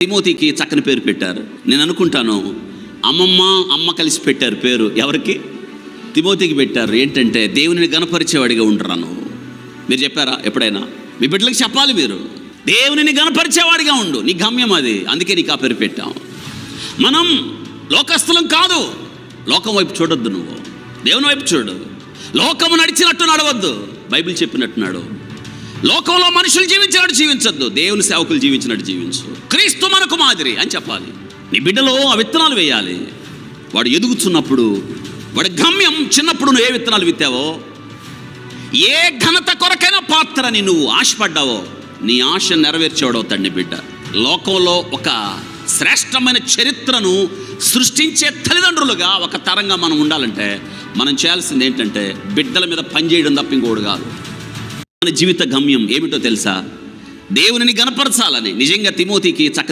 తిమోతికి చక్కని పేరు పెట్టారు. నేను అనుకుంటాను అమ్మ కలిసి పెట్టారు పేరు. ఎవరికి? తిమోతికి పెట్టారు. ఏంటంటే దేవునిని గణపరిచేవాడిగా ఉంటారా నువ్వు. మీరు చెప్పారా ఎప్పుడైనా? మీ బిడ్డలకు చెప్పాలి, మీరు దేవునిని గణపరిచేవాడిగా ఉండు, నీ గమ్యం అది. అందుకే నీకు ఆ పేరు పెట్టాం. మనం లోకస్తులం కాదు. లోకం వైపు చూడొద్దు, నువ్వు దేవుని వైపు చూడు. లోకము నడిచినట్టు నడవద్దు, బైబిల్ చెప్పినట్టు నడు. లోకంలో మనుషులు జీవించినట్టు జీవించొద్దు, దేవుని సేవకులు జీవించినట్టు జీవించు. క్రీస్తు మనకు మాదిరి అని చెప్పాలి. నీ బిడ్డలో ఆ విత్తనాలు వేయాలి. వాడు ఎదుగుతున్నప్పుడు వాడి గమ్యం, చిన్నప్పుడు నువ్వు ఏ విత్తనాలు విత్తావో, ఏ ఘనత కొరకైనా పాత్రని నువ్వు ఆశపడ్డావో, నీ ఆశ నెరవేర్చేవాడవుతాడు నీ బిడ్డ. లోకంలో ఒక శ్రేష్టమైన చరిత్రను సృష్టించే తల్లిదండ్రులుగా ఒక తరంగా మనం ఉండాలంటే మనం చేయాల్సింది ఏంటంటే బిడ్డల మీద పనిచేయడం తప్ప ఇంకోటి కాదు. మన జీవిత గమ్యం ఏమిటో తెలుసా? దేవునిని గణపరచాలని. నిజంగా తిమోతికి